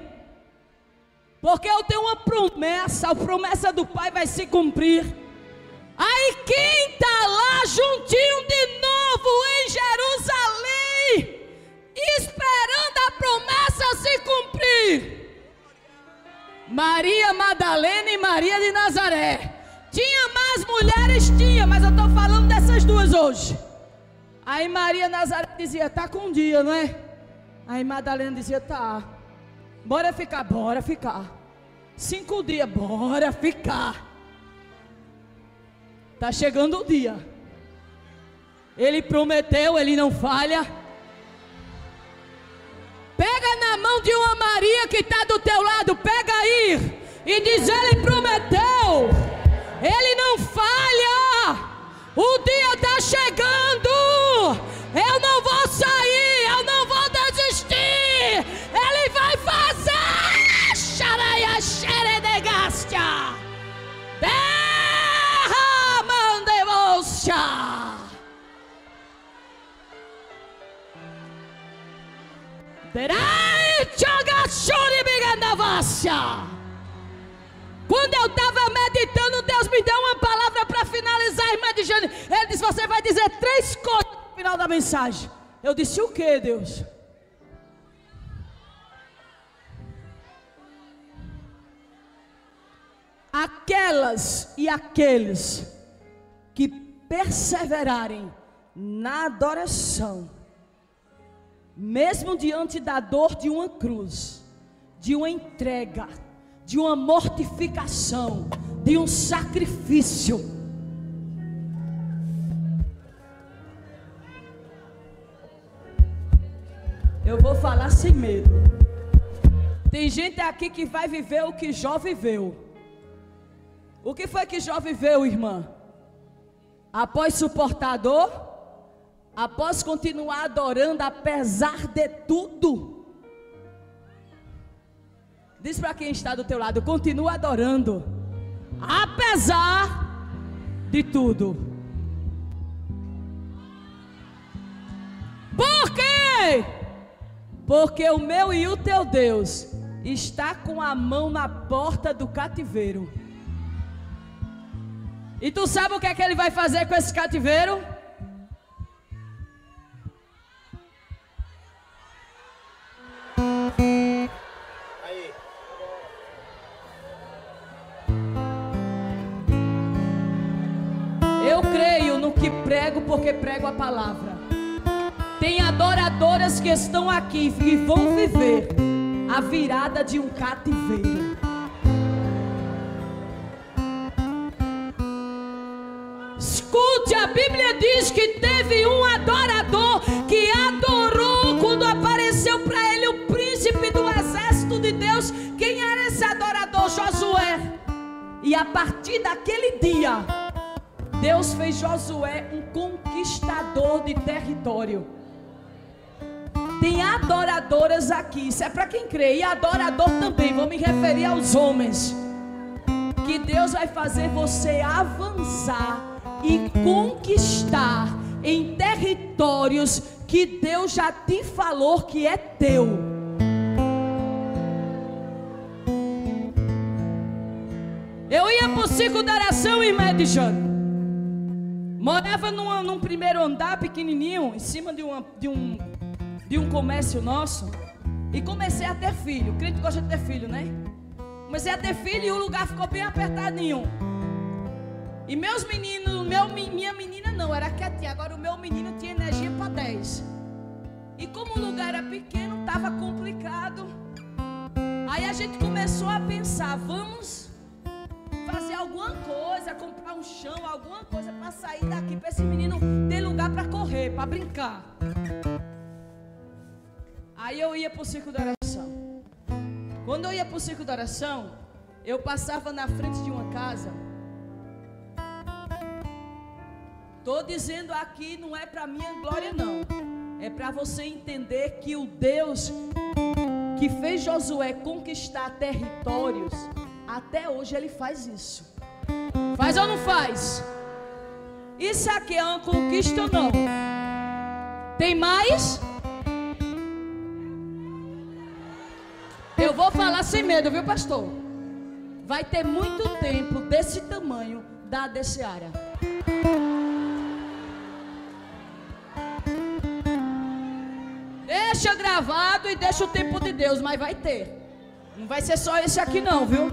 porque eu tenho uma promessa, a promessa do Pai vai se cumprir. Aí quem está lá juntinho de novo em Jerusalém, esperando a promessa se cumprir? Maria Madalena e Maria de Nazaré. Tinha mais mulheres? Tinha, mas eu estou falando dessas duas hoje. Aí Maria Nazaré dizia: tá com um dia, não é? Aí Madalena dizia: tá. Bora ficar, bora ficar. 5 dias, bora ficar. Tá chegando o dia. Ele prometeu, ele não falha. Pega na mão de uma Maria que está do teu lado, pega aí e diz: ele prometeu, ele não falha, o dia está chegando, eu não vou sair, eu não vou desistir, ele vai fazer. Xaraia xeredegastia, terra mandevosa. Quando eu estava meditando, Deus me deu uma palavra para finalizar, irmã de Jane. Ele disse: você vai dizer 3 coisas no final da mensagem. Eu disse: o que, Deus? Aquelas e aqueles que perseverarem na adoração, mesmo diante da dor de uma cruz, de uma entrega, de uma mortificação, de um sacrifício, eu vou falar sem medo. Tem gente aqui que vai viver o que Jó viveu. O que foi que Jó viveu, irmã? Após suportar a dor, após continuar adorando apesar de tudo. Diz para quem está do teu lado: continua adorando apesar de tudo. Por quê? Porque o meu e o teu Deus está com a mão na porta do cativeiro. E tu sabe o que é que ele vai fazer com esse cativeiro? porque prego a palavra. Tem adoradoras que estão aqui e vão viver a virada de um cativeiro. Escute, a Bíblia diz que teve um adorador que adorou quando apareceu para ele o príncipe do exército de Deus. Quem era esse adorador? Josué. E a partir daquele dia, Deus fez Josué um conquistador de território. Tem adoradoras aqui, isso é para quem crê, e adorador também, vou me referir aos homens, que Deus vai fazer você avançar e conquistar em territórios que Deus já te falou que é teu. Eu ia para o ciclo da oração em Medjane. Morava num primeiro andar pequenininho, em cima de um comércio nosso, e comecei a ter filho. O crente gosta de ter filho, né? Comecei a ter filho e o lugar ficou bem apertadinho. E meus meninos, minha menina não, era quietinha. Agora o meu menino tinha energia para 10. E como o lugar era pequeno, estava complicado. Aí a gente começou a pensar, vamos fazer alguma coisa, comprar um chão, alguma coisa para sair daqui, para esse menino ter lugar para correr, para brincar. Aí eu ia para o círculo da oração. Quando eu ia para o círculo da oração, eu passava na frente de uma casa. Estou dizendo aqui, não é para minha glória não. É para você entender que o Deus que fez Josué conquistar territórios, até hoje ele faz isso. Faz ou não faz? Isso aqui é uma conquista ou não? Tem mais? Eu vou falar sem medo, viu, pastor? Vai ter muito tempo desse tamanho da Seara. Deixa gravado e deixa o tempo de Deus, mas vai ter. Não vai ser só esse aqui não, viu?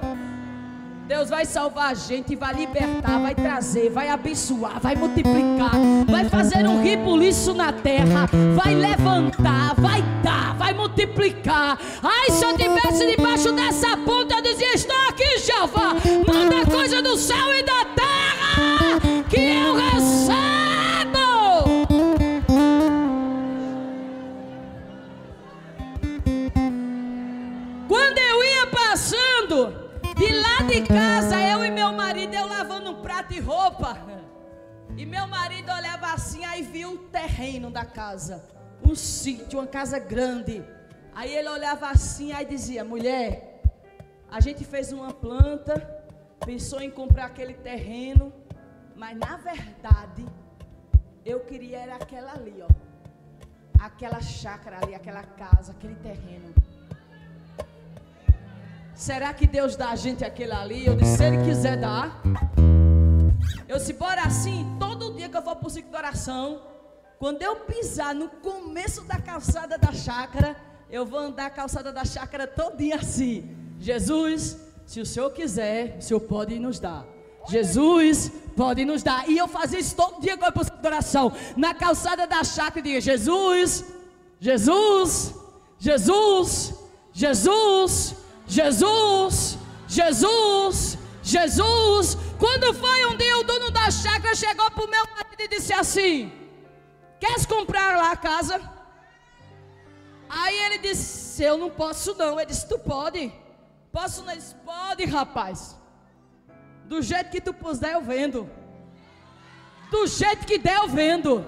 Deus vai salvar a gente, vai libertar, vai trazer, vai abençoar, vai multiplicar, vai fazer um ribuliço na terra, vai levantar, vai dar, vai multiplicar. Ai, se eu estivesse debaixo dessa ponta, eu dizia, estou aqui, Jeová, manda coisa do céu e da terra, que eu recebo. Quando eu ia passando de lá de casa, eu e meu marido, eu lavando um prato e roupa, e meu marido olhava assim, aí viu o terreno da casa, um sítio, uma casa grande. Aí ele olhava assim, aí dizia, mulher, a gente fez uma planta, pensou em comprar aquele terreno, mas na verdade eu queria era aquela ali, ó, aquela chácara ali, aquela casa, aquele terreno. Será que Deus dá a gente aquele ali? Eu disse, se Ele quiser dar. Eu disse, bora assim, todo dia que eu for para o ciclo de oração, quando eu pisar no começo da calçada da chácara, eu vou andar a calçada da chácara todinha assim. Jesus, se o Senhor quiser, o Senhor pode nos dar. Jesus pode nos dar. E eu fazia isso todo dia que eu ia para o ciclo de oração, na calçada da chácara, e diga, Jesus, Jesus, Jesus, Jesus, Jesus, Jesus, Jesus. Quando foi um dia, o dono da chácara chegou para o meu marido e disse assim, queres comprar lá a casa? Aí ele disse, eu não posso não. Ele disse, tu pode? Posso não? Ele disse, pode, rapaz. Do jeito que tu puser eu vendo. Do jeito que der eu vendo.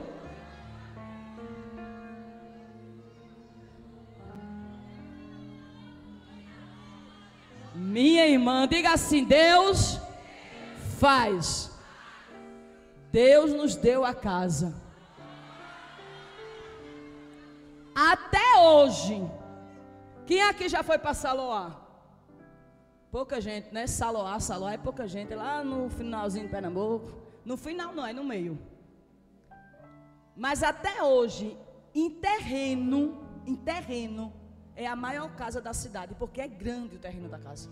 Minha irmã, diga assim, Deus faz. Deus nos deu a casa. Até hoje. Quem aqui já foi para Saloá? Pouca gente, né? Saloá é pouca gente. Lá no finalzinho de Pernambuco. No final não, é no meio. Mas até hoje, em terreno, é a maior casa da cidade, porque é grande o terreno da casa.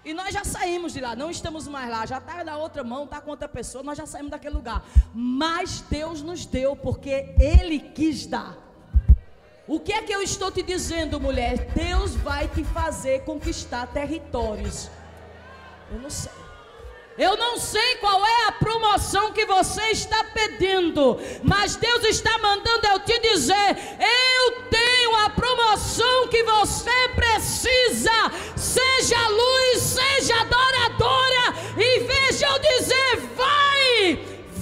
E nós já saímos de lá, não estamos mais lá, já está na outra mão, está com outra pessoa, nós já saímos daquele lugar. Mas Deus nos deu, porque Ele quis dar. O que é que eu estou te dizendo, mulher? Deus vai te fazer conquistar territórios. Eu não sei. Eu não sei qual é a promoção que você está pedindo, mas Deus está mandando eu te dizer: eu tenho a promoção que você precisa. Seja luz, seja adoradora, e veja eu dizer: vai,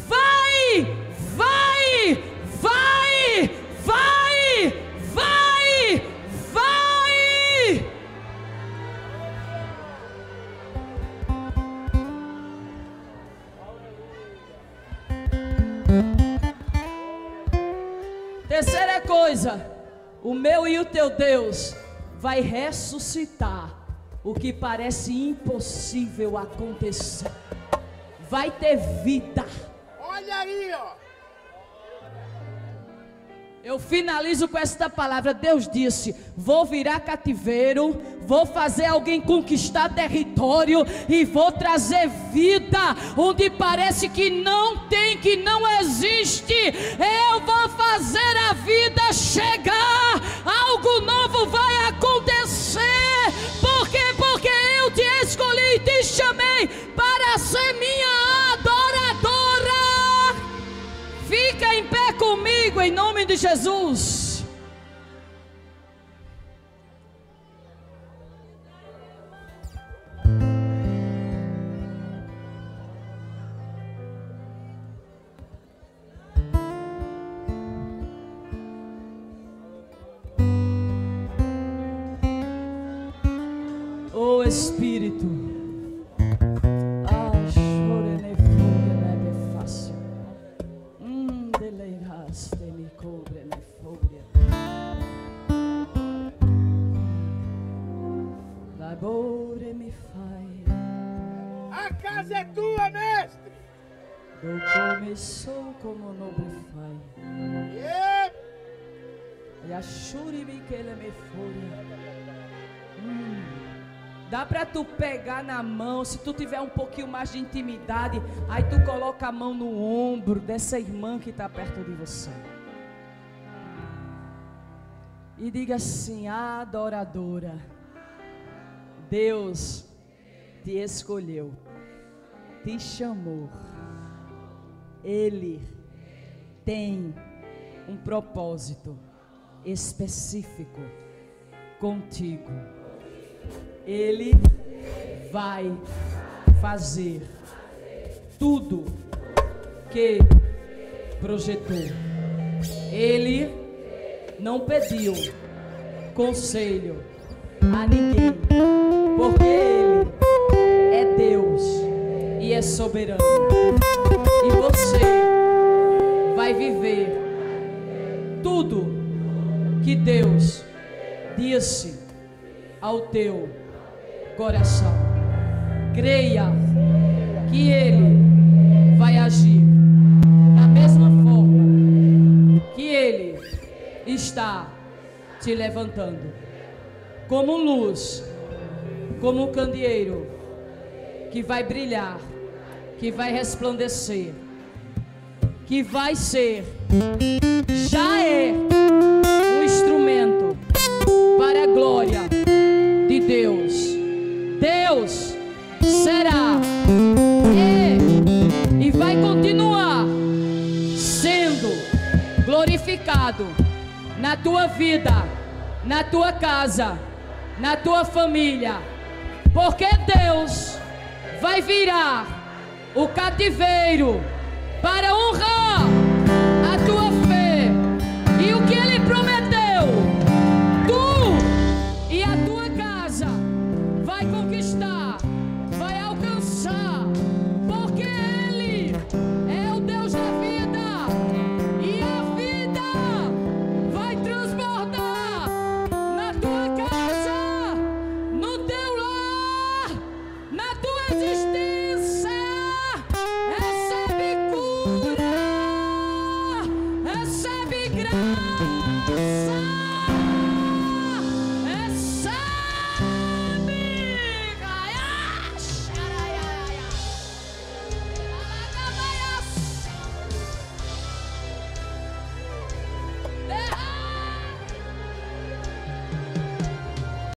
vai, vai, vai, vai, vai, vai. Terceira coisa, o meu e o teu Deus vai ressuscitar o que parece impossível acontecer. Vai ter vida. Olha aí, ó. Eu finalizo com esta palavra. Deus disse: vou virar cativeiro, vou fazer alguém conquistar território e vou trazer vida onde parece que não tem, que não existe. Eu vou fazer a vida chegar, algo novo vai acontecer. Por quê? Porque eu te escolhi e te chamei para ser minha adoradora. Fica em pé comigo em nome de Jesus. Oh Espírito, a casa é tua, mestre. do começou como nobre fai. E a churibi que ele me fúria. Dá para tu pegar na mão, se tu tiver um pouquinho mais de intimidade, aí tu coloca a mão no ombro dessa irmã que está perto de você. E diga assim: adoradora, Deus te escolheu, te chamou. Ele tem um propósito específico contigo. Ele vai fazer tudo que projetou. Ele não pediu conselho a ninguém, porque Ele é Deus e é soberano. E você vai viver tudo que Deus disse ao teu coração. Creia que Ele vai agir da mesma forma que Ele está te levantando, como luz, como um candeeiro que vai brilhar, que vai resplandecer, que vai ser, já é um instrumento para a glória de Deus. Deus será e vai continuar sendo glorificado na tua vida, na tua casa, na tua família, porque Deus vai virar o cativeiro para honrar